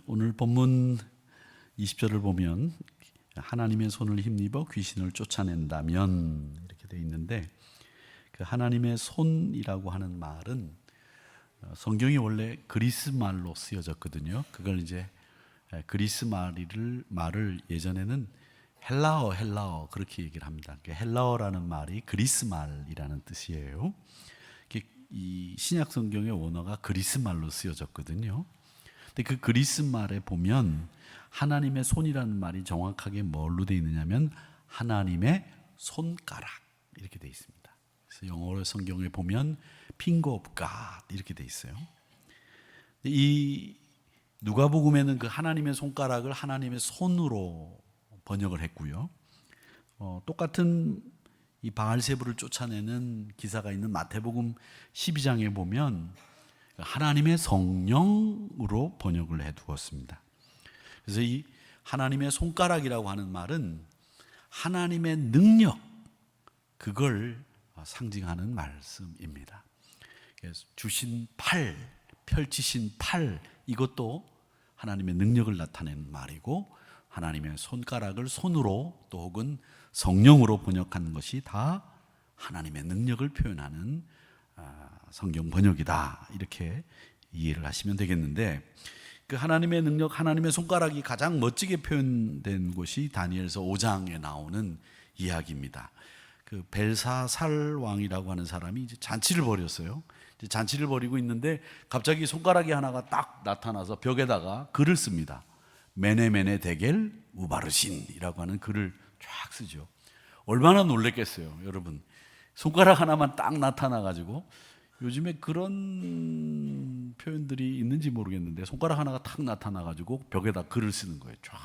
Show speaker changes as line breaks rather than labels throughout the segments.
오늘 본문 20절을 보면 하나님의 손을 힘입어 귀신을 쫓아낸다면 이렇게 되어 있는데, 그 하나님의 손이라고 하는 말은 성경이 원래 그리스 말로 쓰여졌거든요. 그걸 이제 그리스 말을 예전에는 헬라어 그렇게 얘기를 합니다. 헬라어라는 말이 그리스 말이라는 뜻이에요. 이 신약 성경의 원어가 그리스 말로 쓰여졌거든요. 근데 그 그리스 말에 보면 하나님의 손이라는 말이 정확하게 뭘로 되어 있느냐면 하나님의 손가락 이렇게 되어 있습니다. 그래서 영어 성경에 보면 finger of God 이렇게 되어 있어요. 이 누가복음에는 그 하나님의 손가락을 하나님의 손으로 번역을 했고요. 똑같은 이 바알세불을 쫓아내는 기사가 있는 마태복음 12장에 보면 하나님의 성령으로 번역을 해 두었습니다. 그래서 이 하나님의 손가락이라고 하는 말은 하나님의 능력, 그걸 상징하는 말씀입니다. 그래서 주신 팔, 펼치신 팔, 이것도 하나님의 능력을 나타내는 말이고, 하나님의 손가락을 손으로 또 혹은 성령으로 번역하는 것이 다 하나님의 능력을 표현하는 성경 번역이다, 이렇게 이해를 하시면 되겠는데, 그 하나님의 능력, 하나님의 손가락이 가장 멋지게 표현된 곳이 다니엘서 5장에 나오는 이야기입니다. 그 벨사살 왕이라고 하는 사람이 이제 잔치를 벌였어요. 이제 잔치를 벌이고 있는데 갑자기 손가락이 하나가 딱 나타나서 벽에다가 글을 씁니다. 메네메네 데겔 우바르신이라고 하는 글을 쫙 쓰죠. 얼마나 놀랬겠어요, 여러분. 손가락 하나만 딱 나타나가지고, 요즘에 그런 표현들이 있는지 모르겠는데 손가락 하나가 탁 나타나가지고 벽에다 글을 쓰는 거예요. 쫙.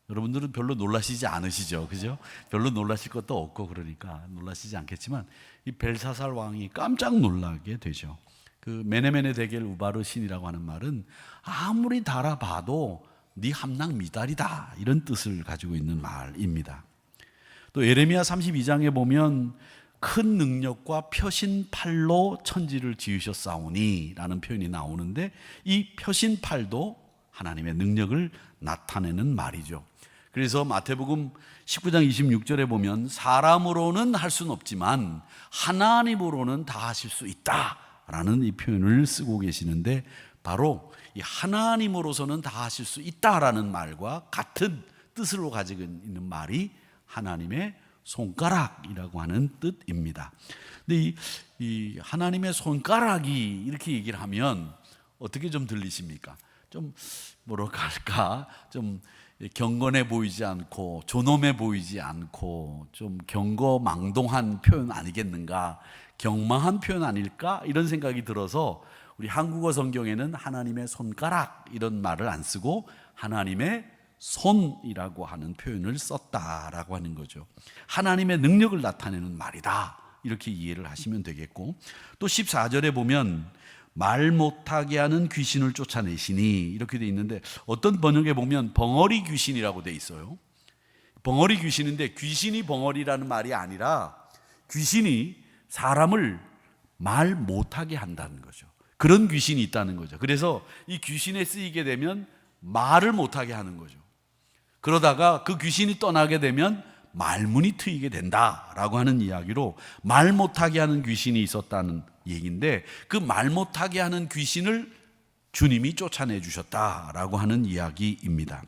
여러분들은 별로 놀라시지 않으시죠, 그죠? 별로 놀라실 것도 없고 그러니까 놀라시지 않겠지만 이 벨사살 왕이 깜짝 놀라게 되죠. 그 메네메네 데겔 우바르신이라고 하는 말은 아무리 달아봐도 네 함락 미달이다, 이런 뜻을 가지고 있는 말입니다. 또 예레미야 32장에 보면 큰 능력과 펴신 팔로 천지를 지으셨사오니 라는 표현이 나오는데, 이 펴신 팔도 하나님의 능력을 나타내는 말이죠. 그래서 마태복음 19장 26절에 보면 사람으로는 할 수는 없지만 하나님으로는 다 하실 수 있다라는 이 표현을 쓰고 계시는데, 바로 이 하나님으로서는 다 하실 수 있다라는 말과 같은 뜻으로 가지고 있는 말이 하나님의 손가락이라고 하는 뜻입니다. 근데 이 하나님의 손가락이 이렇게 얘기를 하면 어떻게 좀 들리십니까? 좀 뭐랄까 할까, 좀 경건해 보이지 않고 존엄해 보이지 않고 좀 경거망동한 표현 아니겠는가, 경망한 표현 아닐까, 이런 생각이 들어서 우리 한국어 성경에는 하나님의 손가락 이런 말을 안 쓰고 하나님의 손이라고 하는 표현을 썼다라고 하는 거죠. 하나님의 능력을 나타내는 말이다, 이렇게 이해를 하시면 되겠고, 또 14절에 보면 말 못하게 하는 귀신을 쫓아내시니 이렇게 돼 있는데, 어떤 번역에 보면 벙어리 귀신이라고 돼 있어요. 벙어리 귀신인데 귀신이 벙어리라는 말이 아니라 귀신이 사람을 말 못하게 한다는 거죠. 그런 귀신이 있다는 거죠. 그래서 이 귀신에 쓰이게 되면 말을 못하게 하는 거죠. 그러다가 그 귀신이 떠나게 되면 말문이 트이게 된다라고 하는 이야기로 말 못하게 하는 귀신이 있었다는 얘기인데, 그 말 못하게 하는 귀신을 주님이 쫓아내 주셨다라고 하는 이야기입니다.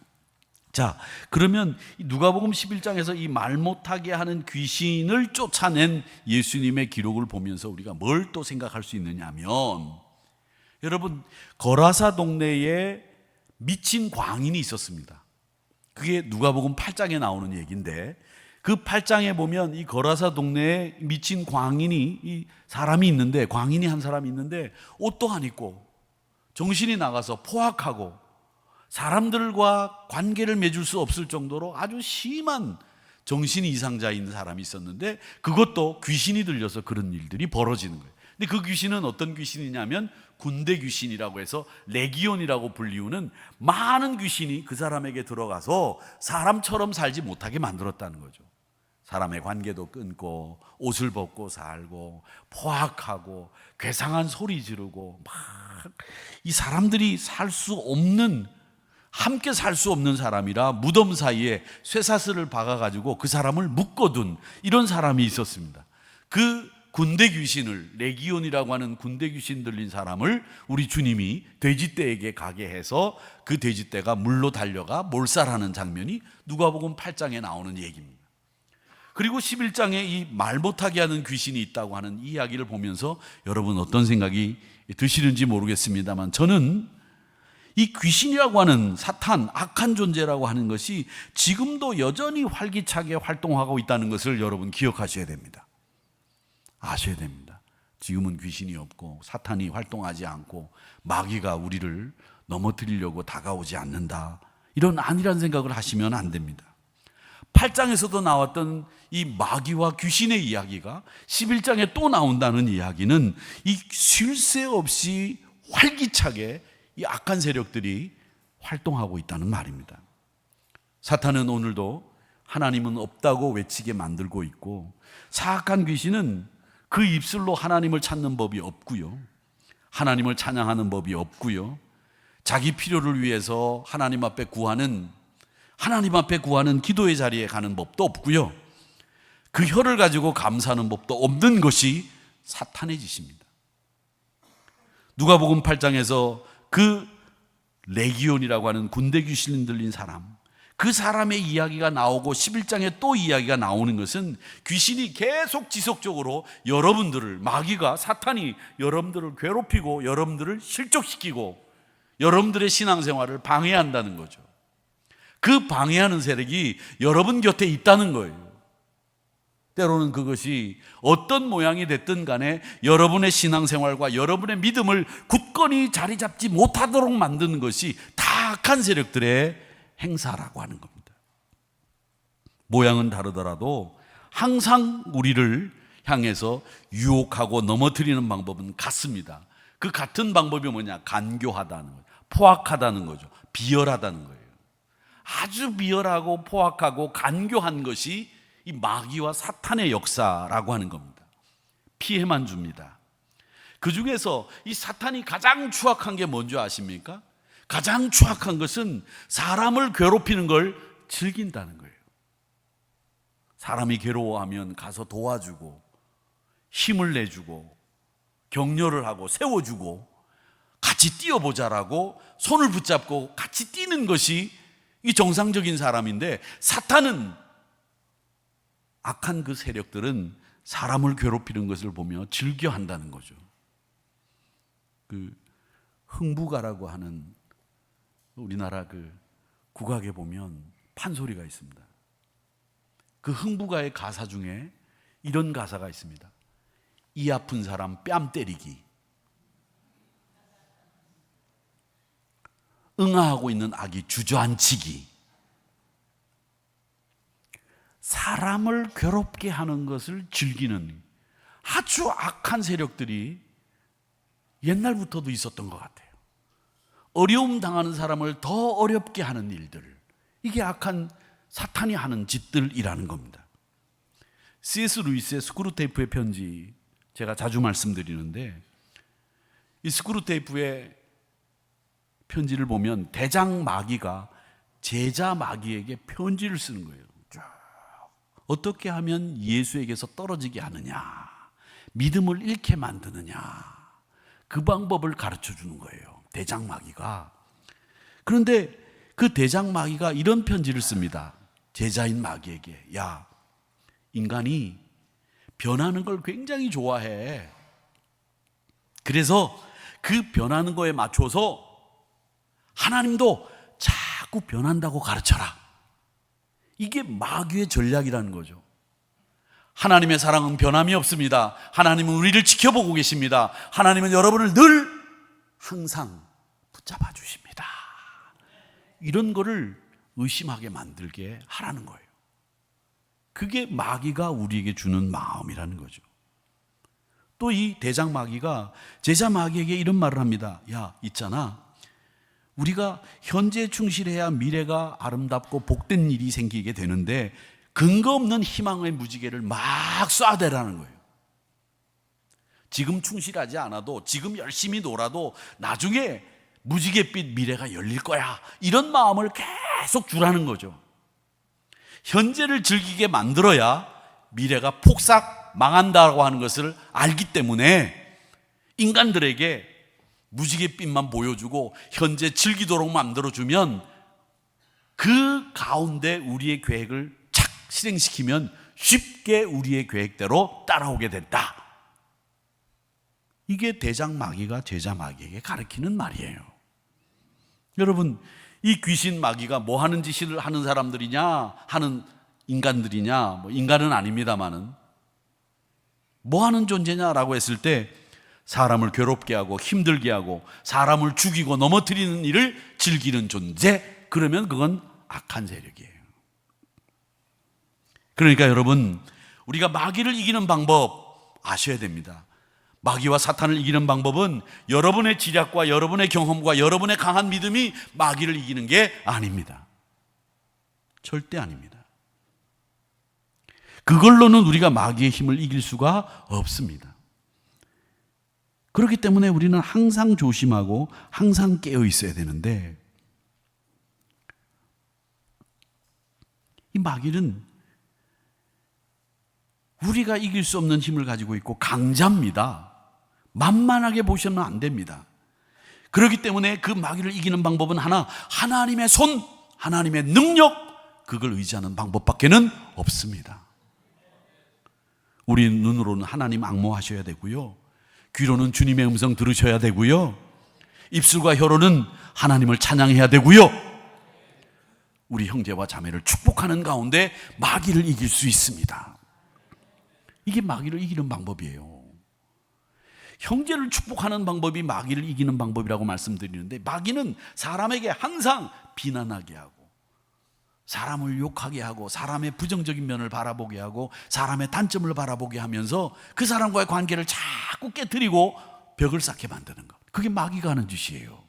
자, 그러면 누가복음 11장에서 이 말 못하게 하는 귀신을 쫓아낸 예수님의 기록을 보면서 우리가 뭘 또 생각할 수 있느냐 하면, 여러분, 거라사 동네에 미친 광인이 있었습니다. 그게 누가복음 8장에 나오는 얘기인데, 그 8장에 보면 이 거라사 동네에 미친 광인이 이 사람이 있는데, 광인이 한 사람이 있는데 옷도 안 입고 정신이 나가서 포악하고 사람들과 관계를 맺을 수 없을 정도로 아주 심한 정신 이상자인 사람이 있었는데, 그것도 귀신이 들려서 그런 일들이 벌어지는 거예요. 근데 그 귀신은 어떤 귀신이냐면 군대 귀신이라고 해서 레기온이라고 불리우는 많은 귀신이 그 사람에게 들어가서 사람처럼 살지 못하게 만들었다는 거죠. 사람의 관계도 끊고 옷을 벗고 살고 포악하고 괴상한 소리 지르고 막 이 사람들이 살 수 없는, 함께 살 수 없는 사람이라 무덤 사이에 쇠사슬을 박아가지고 그 사람을 묶어둔 이런 사람이 있었습니다. 그 군대 귀신을, 레기온이라고 하는 군대 귀신 들린 사람을 우리 주님이 돼지떼에게 가게 해서 그 돼지떼가 물로 달려가 몰살하는 장면이 누가복음 8장에 나오는 얘기입니다. 그리고 11장에 이 말 못하게 하는 귀신이 있다고 하는 이 이야기를 보면서 여러분 어떤 생각이 드시는지 모르겠습니다만, 저는 이 귀신이라고 하는 사탄, 악한 존재라고 하는 것이 지금도 여전히 활기차게 활동하고 있다는 것을 여러분 기억하셔야 됩니다. 아셔야 됩니다. 지금은 귀신이 없고 사탄이 활동하지 않고 마귀가 우리를 넘어뜨리려고 다가오지 않는다, 이런 안일한 생각을 하시면 안 됩니다. 8장에서도 나왔던 이 마귀와 귀신의 이야기가 11장에 또 나온다는 이야기는 이 쉴 새 없이 활기차게 이 악한 세력들이 활동하고 있다는 말입니다. 사탄은 오늘도 하나님은 없다고 외치게 만들고 있고, 사악한 귀신은 그 입술로 하나님을 찾는 법이 없고요, 하나님을 찬양하는 법이 없고요, 자기 필요를 위해서 하나님 앞에 구하는 기도의 자리에 가는 법도 없고요, 그 혀를 가지고 감사하는 법도 없는 것이 사탄의 짓입니다. 누가복음 8장에서 그 레기온이라고 하는 군대 귀신 들린 사람, 그 사람의 이야기가 나오고 11장에 또 이야기가 나오는 것은 귀신이 계속 지속적으로 여러분들을, 마귀가, 사탄이 여러분들을 괴롭히고 여러분들을 실족시키고 여러분들의 신앙생활을 방해한다는 거죠. 그 방해하는 세력이 여러분 곁에 있다는 거예요. 때로는 그것이 어떤 모양이 됐든 간에 여러분의 신앙생활과 여러분의 믿음을 굳건히 자리 잡지 못하도록 만드는 것이 다 악한 세력들의 행사라고 하는 겁니다. 모양은 다르더라도 항상 우리를 향해서 유혹하고 넘어뜨리는 방법은 같습니다. 그 같은 방법이 뭐냐? 간교하다는 거예요. 포악하다는 거죠. 비열하다는 거예요. 아주 비열하고 포악하고 간교한 것이 이 마귀와 사탄의 역사라고 하는 겁니다. 피해만 줍니다. 그 중에서 이 사탄이 가장 추악한 게 뭔지 아십니까? 가장 추악한 것은 사람을 괴롭히는 걸 즐긴다는 거예요. 사람이 괴로워하면 가서 도와주고 힘을 내주고 격려를 하고 세워주고 같이 뛰어보자라고 손을 붙잡고 같이 뛰는 것이 이 정상적인 사람인데, 사탄은, 악한 그 세력들은 사람을 괴롭히는 것을 보며 즐겨한다는 거죠. 그 흥부가라고 하는 우리나라 그 국악에 보면 판소리가 있습니다. 그 흥부가의 가사 중에 이런 가사가 있습니다. 이 아픈 사람 뺨 때리기, 응아하고 있는 아기 주저앉히기. 사람을 괴롭게 하는 것을 즐기는 아주 악한 세력들이 옛날부터도 있었던 것 같아요. 어려움 당하는 사람을 더 어렵게 하는 일들, 이게 악한 사탄이 하는 짓들이라는 겁니다. C.S. 루이스의 스크루테이프의 편지, 제가 자주 말씀드리는데, 이 스크루테이프의 편지를 보면 대장 마귀가 제자 마귀에게 편지를 쓰는 거예요. 어떻게 하면 예수에게서 떨어지게 하느냐, 믿음을 잃게 만드느냐, 그 방법을 가르쳐 주는 거예요, 대장 마귀가. 그런데 그 대장 마귀가 이런 편지를 씁니다. 제자인 마귀에게. 야, 인간이 변하는 걸 굉장히 좋아해. 그래서 그 변하는 거에 맞춰서 하나님도 자꾸 변한다고 가르쳐라. 이게 마귀의 전략이라는 거죠. 하나님의 사랑은 변함이 없습니다. 하나님은 우리를 지켜보고 계십니다. 하나님은 여러분을 늘 항상 붙잡아 주십니다. 이런 거를 의심하게 만들게 하라는 거예요. 그게 마귀가 우리에게 주는 마음이라는 거죠. 또 이 대장 마귀가 제자 마귀에게 이런 말을 합니다. 야, 있잖아, 우리가 현재에 충실해야 미래가 아름답고 복된 일이 생기게 되는데 근거 없는 희망의 무지개를 막 쏴대라는 거예요. 지금 충실하지 않아도, 지금 열심히 놀아도 나중에 무지갯빛 미래가 열릴 거야, 이런 마음을 계속 주라는 거죠. 현재를 즐기게 만들어야 미래가 폭삭 망한다고 하는 것을 알기 때문에 인간들에게 무지갯빛만 보여주고 현재 즐기도록 만들어주면 그 가운데 우리의 계획을 착 실행시키면 쉽게 우리의 계획대로 따라오게 된다. 이게 대장 마귀가 제자 마귀에게 가르치는 말이에요. 여러분, 이 귀신 마귀가 뭐 하는 짓을 하는 사람들이냐, 하는 인간들이냐, 뭐 인간은 아닙니다만은 뭐 하는 존재냐라고 했을 때 사람을 괴롭게 하고 힘들게 하고 사람을 죽이고 넘어뜨리는 일을 즐기는 존재, 그러면 그건 악한 세력이에요. 그러니까 여러분, 우리가 마귀를 이기는 방법 아셔야 됩니다. 마귀와 사탄을 이기는 방법은 여러분의 지략과 여러분의 경험과 여러분의 강한 믿음이 마귀를 이기는 게 아닙니다. 절대 아닙니다. 그걸로는 우리가 마귀의 힘을 이길 수가 없습니다. 그렇기 때문에 우리는 항상 조심하고 항상 깨어 있어야 되는데, 이 마귀는 우리가 이길 수 없는 힘을 가지고 있고 강자입니다. 만만하게 보시면 안 됩니다. 그렇기 때문에 그 마귀를 이기는 방법은 하나, 하나님의 손, 하나님의 능력, 그걸 의지하는 방법밖에는 없습니다. 우리 눈으로는 하나님 앙모하셔야 되고요, 귀로는 주님의 음성 들으셔야 되고요, 입술과 혀로는 하나님을 찬양해야 되고요, 우리 형제와 자매를 축복하는 가운데 마귀를 이길 수 있습니다. 이게 마귀를 이기는 방법이에요. 형제를 축복하는 방법이 마귀를 이기는 방법이라고 말씀드리는데, 마귀는 사람에게 항상 비난하게 하고 사람을 욕하게 하고 사람의 부정적인 면을 바라보게 하고 사람의 단점을 바라보게 하면서 그 사람과의 관계를 자꾸 깨트리고 벽을 쌓게 만드는 것, 그게 마귀가 하는 짓이에요.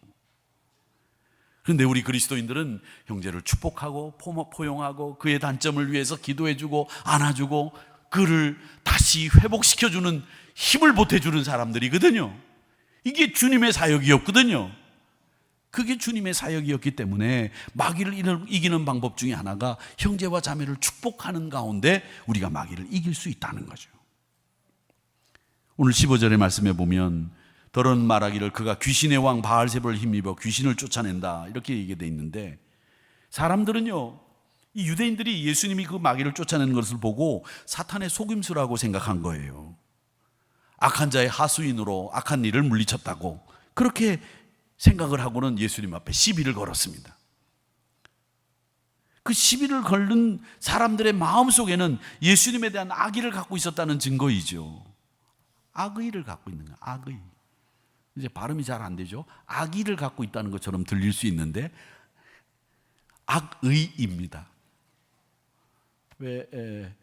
그런데 우리 그리스도인들은 형제를 축복하고 포용하고 그의 단점을 위해서 기도해주고 안아주고 그를 다시 회복시켜주는 힘을 보태주는 사람들이거든요. 이게 주님의 사역이었거든요. 그게 주님의 사역이었기 때문에 마귀를 이기는 방법 중에 하나가 형제와 자매를 축복하는 가운데 우리가 마귀를 이길 수 있다는 거죠. 오늘 15절의 말씀에 보면 더러운 말하기를 그가 귀신의 왕 바알세불을 힘입어 귀신을 쫓아낸다, 이렇게 얘기되어 있는데, 사람들은요, 이 유대인들이 예수님이 그 마귀를 쫓아내는 것을 보고 사탄의 속임수라고 생각한 거예요. 악한 자의 하수인으로 악한 일을 물리쳤다고 그렇게 생각을 하고는 예수님 앞에 시비를 걸었습니다. 그 시비를 걸는 사람들의 마음속에는 예수님에 대한 악의를 갖고 있었다는 증거이죠. 악의를 갖고 있는 거예요. 악의. 이제 발음이 잘 안 되죠. 악의를 갖고 있다는 것처럼 들릴 수 있는데 악의입니다. 왜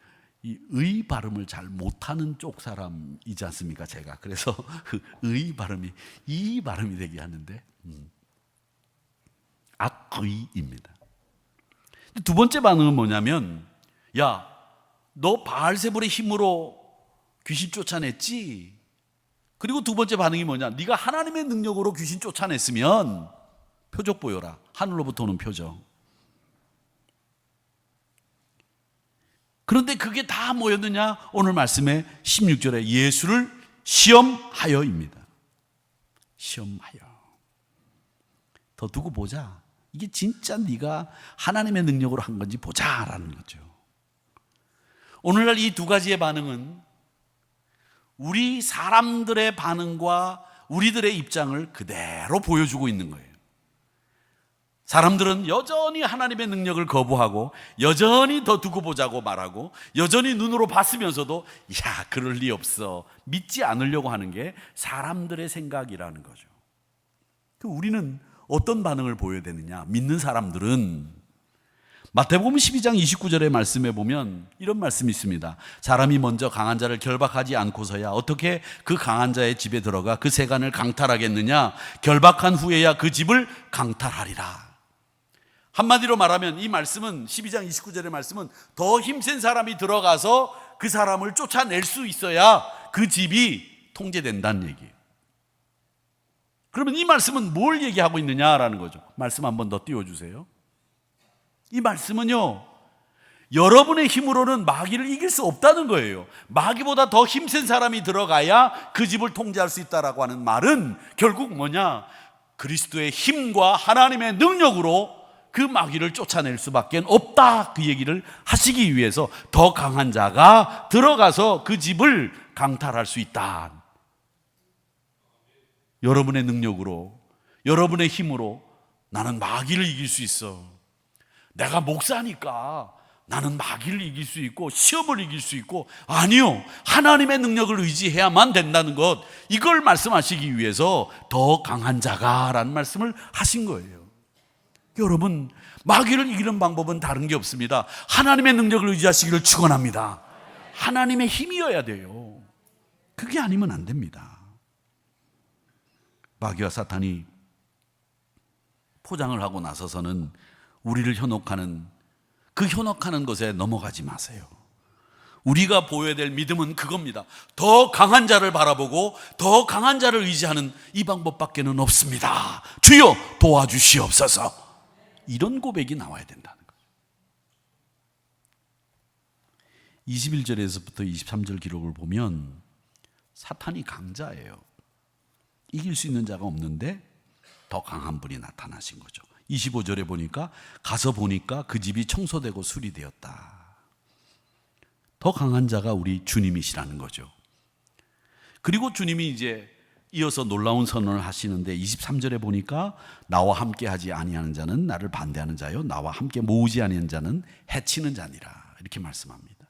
이 의 발음을 잘 못하는 쪽 사람이지 않습니까, 제가. 그래서 그 의 발음이 이 발음이 되게 하는데 악의입니다. 두 번째 반응은 뭐냐면, 야, 너 바알세불의 힘으로 귀신 쫓아냈지? 그리고 두 번째 반응이 뭐냐, 네가 하나님의 능력으로 귀신 쫓아냈으면 표적 보여라. 하늘로부터 오는 표적. 그런데 그게 다 뭐였느냐? 오늘 말씀에 16절에 예수를 시험하여입니다. 시험하여. 더 두고 보자. 이게 진짜 네가 하나님의 능력으로 한 건지 보자라는 거죠. 오늘날 이 두 가지의 반응은 우리 사람들의 반응과 우리들의 입장을 그대로 보여주고 있는 거예요. 사람들은 여전히 하나님의 능력을 거부하고 여전히 더 두고 보자고 말하고 여전히 눈으로 봤으면서도 야, 그럴 리 없어, 믿지 않으려고 하는 게 사람들의 생각이라는 거죠. 우리는 어떤 반응을 보여야 되느냐? 믿는 사람들은 마태복음 12장 29절의 말씀에 보면 이런 말씀이 있습니다. 사람이 먼저 강한 자를 결박하지 않고서야 어떻게 그 강한 자의 집에 들어가 그 세간을 강탈하겠느냐? 결박한 후에야 그 집을 강탈하리라. 한마디로 말하면 이 말씀은 12장 29절의 말씀은 더 힘센 사람이 들어가서 그 사람을 쫓아낼 수 있어야 그 집이 통제된다는 얘기예요. 그러면 이 말씀은 뭘 얘기하고 있느냐라는 거죠. 말씀 한 번 더 띄워주세요. 이 말씀은요, 여러분의 힘으로는 마귀를 이길 수 없다는 거예요. 마귀보다 더 힘센 사람이 들어가야 그 집을 통제할 수 있다라고 하는 말은 결국 뭐냐? 그리스도의 힘과 하나님의 능력으로 그 마귀를 쫓아낼 수밖에 없다, 그 얘기를 하시기 위해서 더 강한 자가 들어가서 그 집을 강탈할 수 있다. 여러분의 능력으로, 여러분의 힘으로 나는 마귀를 이길 수 있어. 내가 목사니까 나는 마귀를 이길 수 있고 시험을 이길 수 있고, 아니요, 하나님의 능력을 의지해야만 된다는 것, 이걸 말씀하시기 위해서 더 강한 자가 라는 말씀을 하신 거예요. 여러분, 마귀를 이기는 방법은 다른 게 없습니다. 하나님의 능력을 의지하시기를 축원합니다. 하나님의 힘이어야 돼요. 그게 아니면 안 됩니다. 마귀와 사탄이 포장을 하고 나서서는 우리를 현혹하는, 그 현혹하는 것에 넘어가지 마세요. 우리가 보여야 될 믿음은 그겁니다. 더 강한 자를 바라보고 더 강한 자를 의지하는 이 방법밖에는 없습니다. 주여 도와주시옵소서. 이런 고백이 나와야 된다는 거예요. 21절에서부터 23절 기록을 보면 사탄이 강자예요. 이길 수 있는 자가 없는데 더 강한 분이 나타나신 거죠. 25절에 보니까 가서 보니까 그 집이 청소되고 수리되었다. 더 강한 자가 우리 주님이시라는 거죠. 그리고 주님이 이제 이어서 놀라운 선언을 하시는데 23절에 보니까 나와 함께 하지 아니하는 자는 나를 반대하는 자요, 나와 함께 모으지 아니하는 자는 해치는 자니라, 이렇게 말씀합니다.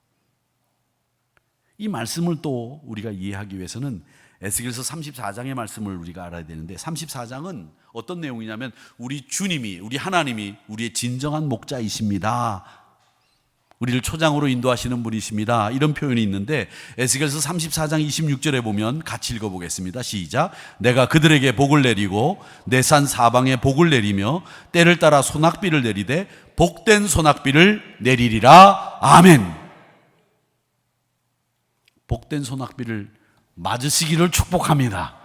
이 말씀을 또 우리가 이해하기 위해서는 에스겔서 34장의 말씀을 우리가 알아야 되는데, 34장은 어떤 내용이냐면 우리 주님이, 우리 하나님이 우리의 진정한 목자이십니다, 우리를 초장으로 인도하시는 분이십니다, 이런 표현이 있는데, 에스겔서 34장 26절에 보면 같이 읽어보겠습니다. 시작. 내가 그들에게 복을 내리고 내 산 사방에 복을 내리며 때를 따라 소낙비를 내리되 복된 소낙비를 내리리라. 아멘. 복된 소낙비를 맞으시기를 축복합니다.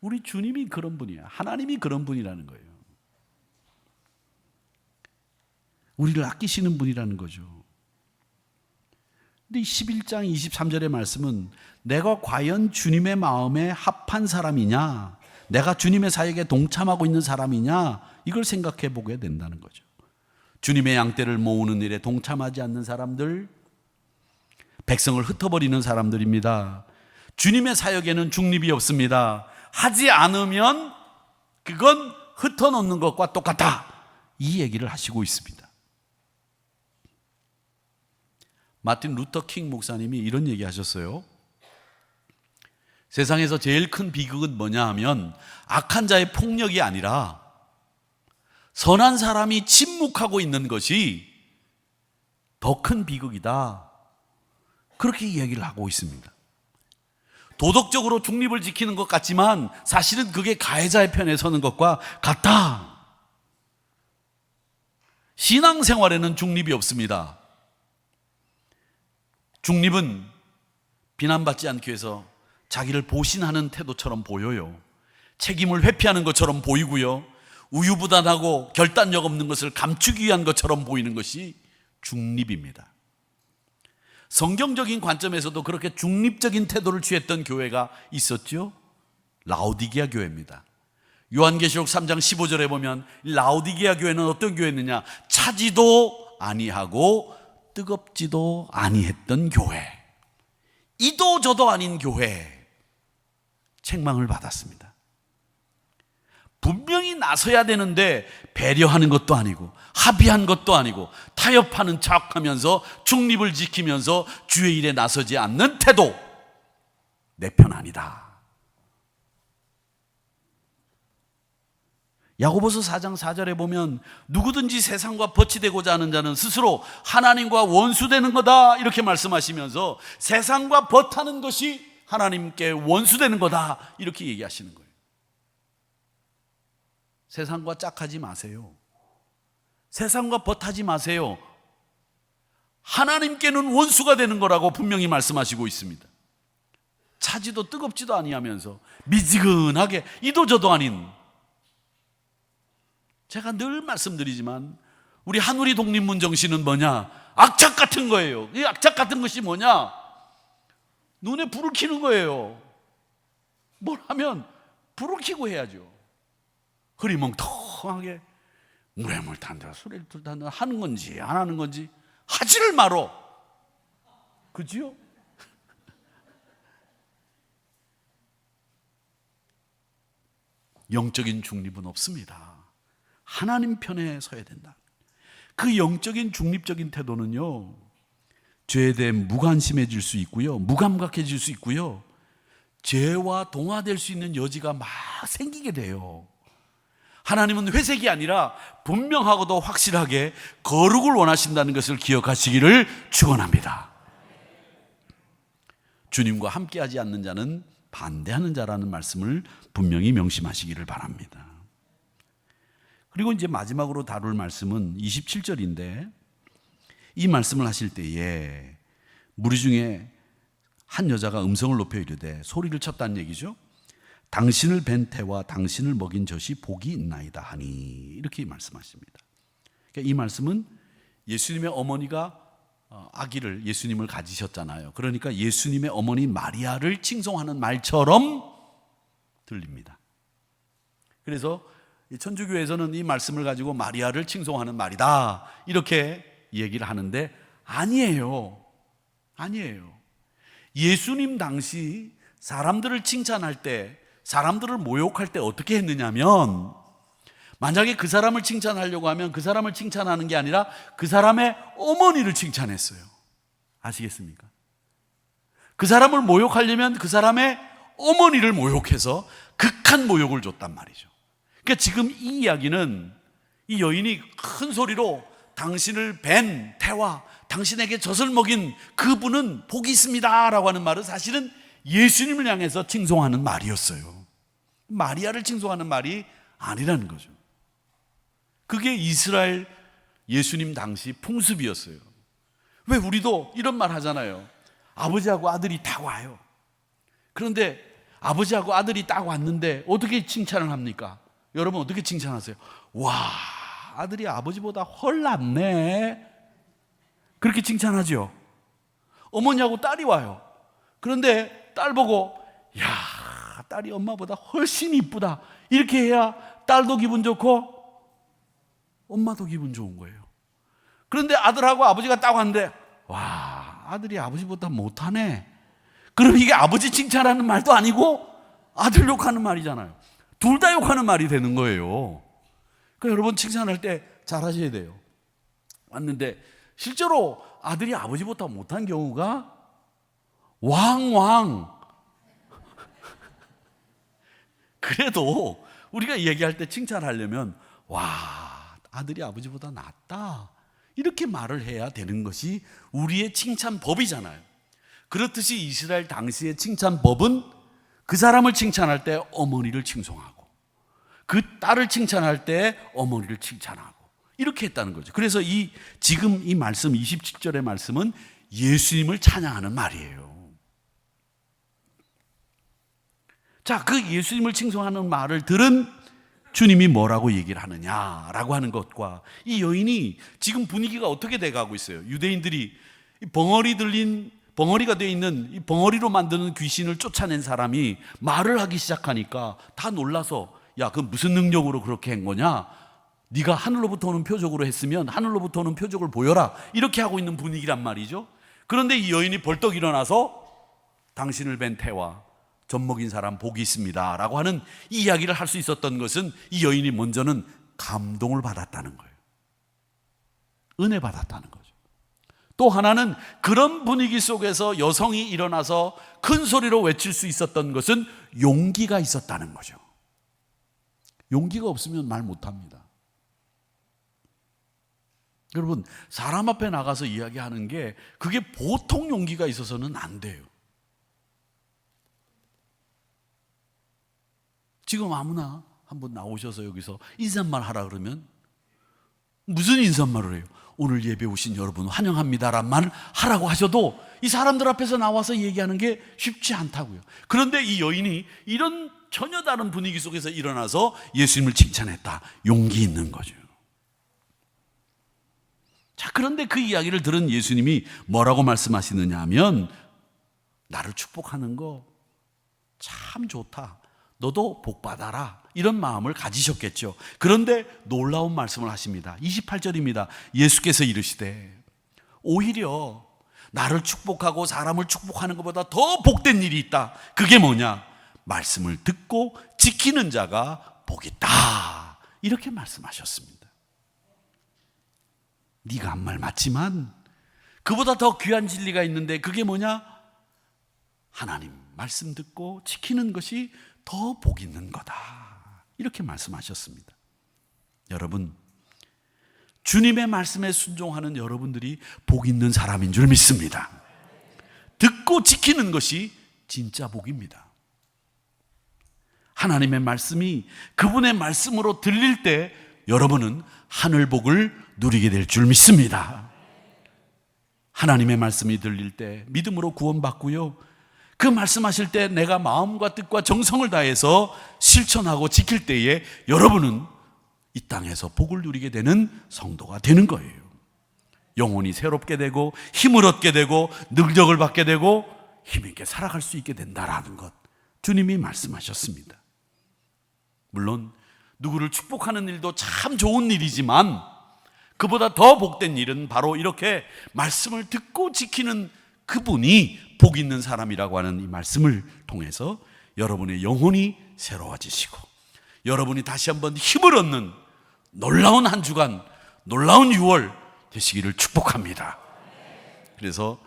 우리 주님이 그런 분이야. 하나님이 그런 분이라는 거예요. 우리를 아끼시는 분이라는 거죠. 근데 11장 23절의 말씀은 내가 과연 주님의 마음에 합한 사람이냐, 내가 주님의 사역에 동참하고 있는 사람이냐, 이걸 생각해 보게 된다는 거죠. 주님의 양떼를 모으는 일에 동참하지 않는 사람들, 백성을 흩어버리는 사람들입니다. 주님의 사역에는 중립이 없습니다. 하지 않으면 그건 흩어놓는 것과 똑같다, 이 얘기를 하시고 있습니다. 마틴 루터 킹 목사님이 이런 얘기 하셨어요. 세상에서 제일 큰 비극은 뭐냐 하면 악한 자의 폭력이 아니라 선한 사람이 침묵하고 있는 것이 더 큰 비극이다, 그렇게 이야기를 하고 있습니다. 도덕적으로 중립을 지키는 것 같지만 사실은 그게 가해자의 편에 서는 것과 같다. 신앙생활에는 중립이 없습니다. 중립은 비난받지 않기 위해서 자기를 보신하는 태도처럼 보여요. 책임을 회피하는 것처럼 보이고요. 우유부단하고 결단력 없는 것을 감추기 위한 것처럼 보이는 것이 중립입니다. 성경적인 관점에서도 그렇게 중립적인 태도를 취했던 교회가 있었죠. 라오디게아 교회입니다. 요한계시록 3장 15절에 보면 라오디게아 교회는 어떤 교회였느냐, 차지도 아니하고 뜨겁지도 아니했던 교회, 이도 저도 아닌 교회, 책망을 받았습니다. 분명히 나서야 되는데 배려하는 것도 아니고 합의한 것도 아니고 타협하는 척하면서 중립을 지키면서 주의 일에 나서지 않는 태도, 내 편 아니다. 야고보서 4장 4절에 보면 누구든지 세상과 버치되고자 하는 자는 스스로 하나님과 원수되는 거다, 이렇게 말씀하시면서 세상과 버타는 것이 하나님께 원수되는 거다, 이렇게 얘기하시는 거예요. 세상과 짝하지 마세요. 세상과 벗하지 마세요. 하나님께는 원수가 되는 거라고 분명히 말씀하시고 있습니다. 차지도 뜨겁지도 아니하면서 미지근하게 이도저도 아닌, 제가 늘 말씀드리지만 우리 한우리 독립문 정신은 뭐냐? 악착 같은 거예요. 이 악착 같은 것이 뭐냐? 눈에 불을 켜는 거예요. 뭘 하면 불을 켜고 해야죠. 흐리멍텅하게 물에 물 탄다, 술에 물 탄다 하는 건지 안 하는 건지 하지를 말어. 그지요? 영적인 중립은 없습니다. 하나님 편에 서야 된다. 그 영적인 중립적인 태도는요, 죄에 대해 무관심해질 수 있고요, 무감각해질 수 있고요, 죄와 동화될 수 있는 여지가 막 생기게 돼요. 하나님은 회색이 아니라 분명하고도 확실하게 거룩을 원하신다는 것을 기억하시기를 축원합니다. 주님과 함께하지 않는 자는 반대하는 자라는 말씀을 분명히 명심하시기를 바랍니다. 그리고 이제 마지막으로 다룰 말씀은 27절인데, 이 말씀을 하실 때에 무리 중에 한 여자가 음성을 높여 이르되, 소리를 쳤다는 얘기죠. 당신을 뵌 태와 당신을 먹인 젖이 복이 있나이다 하니, 이렇게 말씀하십니다. 그러니까 이 말씀은 예수님의 어머니가 아기를, 예수님을 가지셨잖아요. 그러니까 예수님의 어머니 마리아를 칭송하는 말처럼 들립니다. 그래서 천주교에서는 이 말씀을 가지고 마리아를 칭송하는 말이다, 이렇게 얘기를 하는데 아니에요. 아니에요. 예수님 당시 사람들을 칭찬할 때, 사람들을 모욕할 때 어떻게 했느냐면, 만약에 그 사람을 칭찬하려고 하면 그 사람을 칭찬하는 게 아니라 그 사람의 어머니를 칭찬했어요. 아시겠습니까? 그 사람을 모욕하려면 그 사람의 어머니를 모욕해서 극한 모욕을 줬단 말이죠. 그러니까 지금 이 이야기는 이 여인이 큰 소리로 당신을 뵌 태와 당신에게 젖을 먹인 그분은 복이 있습니다 라고 하는 말은 사실은 예수님을 향해서 칭송하는 말이었어요. 마리아를 칭송하는 말이 아니라는 거죠. 그게 이스라엘 예수님 당시 풍습이었어요. 왜 우리도 이런 말 하잖아요. 아버지하고 아들이 딱 와요. 그런데 아버지하고 아들이 딱 왔는데 어떻게 칭찬을 합니까? 여러분 어떻게 칭찬하세요? 와, 아들이 아버지보다 훨 낫네, 그렇게 칭찬하죠. 어머니하고 딸이 와요. 그런데 딸 보고, 야, 딸이 엄마보다 훨씬 이쁘다, 이렇게 해야 딸도 기분 좋고 엄마도 기분 좋은 거예요. 그런데 아들하고 아버지가 딱 왔는데, 와, 아들이 아버지보다 못하네, 그럼 이게 아버지 칭찬하는 말도 아니고 아들 욕하는 말이잖아요. 둘 다 욕하는 말이 되는 거예요. 그러니까 여러분 칭찬할 때 잘하셔야 돼요. 왔는데 실제로 아들이 아버지보다 못한 경우가 왕왕. 그래도 우리가 얘기할 때 칭찬하려면, 와, 아들이 아버지보다 낫다, 이렇게 말을 해야 되는 것이 우리의 칭찬법이잖아요. 그렇듯이 이스라엘 당시의 칭찬법은 그 사람을 칭찬할 때 어머니를 칭송하고, 그 딸을 칭찬할 때 어머니를 칭찬하고, 이렇게 했다는 거죠. 그래서 지금 이 말씀 27절의 말씀은 예수님을 찬양하는 말이에요. 자, 그 예수님을 칭송하는 말을 들은 주님이 뭐라고 얘기를 하느냐라고 하는 것과, 이 여인이 지금 분위기가 어떻게 돼가고 있어요. 유대인들이 벙어리가 되어 있는 이 벙어리로 만드는 귀신을 쫓아낸 사람이 말을 하기 시작하니까 다 놀라서, 야, 그 무슨 능력으로 그렇게 한 거냐? 네가 하늘로부터 오는 표적으로 했으면 하늘로부터 오는 표적을 보여라, 이렇게 하고 있는 분위기란 말이죠. 그런데 이 여인이 벌떡 일어나서 당신을 뵌 태와 젖 먹인 사람 복이 있습니다 라고 하는 이 이야기를 할 수 있었던 것은, 이 여인이 먼저는 감동을 받았다는 거예요. 은혜 받았다는 거죠. 또 하나는 그런 분위기 속에서 여성이 일어나서 큰 소리로 외칠 수 있었던 것은 용기가 있었다는 거죠. 용기가 없으면 말 못합니다. 여러분, 사람 앞에 나가서 이야기하는 게 그게 보통 용기가 있어서는 안 돼요. 지금 아무나 한번 나오셔서 여기서 인사말 하라 그러면 무슨 인사말을 해요? 오늘 예배 오신 여러분 환영합니다란 말 하라고 하셔도 이 사람들 앞에서 나와서 얘기하는 게 쉽지 않다고요. 그런데 이 여인이 이런 전혀 다른 분위기 속에서 일어나서 예수님을 칭찬했다. 용기 있는 거죠. 자, 그런데 그 이야기를 들은 예수님이 뭐라고 말씀하시느냐 하면, 나를 축복하는 거 참 좋다. 너도 복 받아라. 이런 마음을 가지셨겠죠. 그런데 놀라운 말씀을 하십니다. 28절입니다. 예수께서 이르시되 오히려 나를 축복하고 사람을 축복하는 것보다 더 복된 일이 있다. 그게 뭐냐? 말씀을 듣고 지키는 자가 복이 있다. 이렇게 말씀하셨습니다. 네가 한 말 맞지만 그보다 더 귀한 진리가 있는데 그게 뭐냐? 하나님 말씀 듣고 지키는 것이 더 복 있는 거다. 이렇게 말씀하셨습니다. 여러분, 주님의 말씀에 순종하는 여러분들이 복 있는 사람인 줄 믿습니다. 듣고 지키는 것이 진짜 복입니다. 하나님의 말씀이 그분의 말씀으로 들릴 때 여러분은 하늘 복을 누리게 될 줄 믿습니다. 하나님의 말씀이 들릴 때 믿음으로 구원받고요, 그 말씀하실 때 내가 마음과 뜻과 정성을 다해서 실천하고 지킬 때에 여러분은 이 땅에서 복을 누리게 되는 성도가 되는 거예요. 영혼이 새롭게 되고 힘을 얻게 되고 능력을 받게 되고 힘있게 살아갈 수 있게 된다라는 것, 주님이 말씀하셨습니다. 물론 누구를 축복하는 일도 참 좋은 일이지만 그보다 더 복된 일은 바로 이렇게 말씀을 듣고 지키는 그분이 복 있는 사람이라고 하는 이 말씀을 통해서 여러분의 영혼이 새로워지시고 여러분이 다시 한번 힘을 얻는 놀라운 한 주간, 놀라운 6월 되시기를 축복합니다. 그래서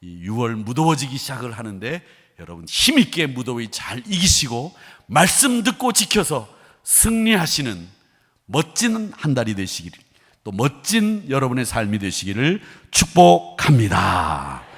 이 6월 무더워지기 시작을 하는데 여러분 힘있게 무더위 잘 이기시고 말씀 듣고 지켜서 승리하시는 멋진 한 달이 되시기를, 또 멋진 여러분의 삶이 되시기를 축복합니다.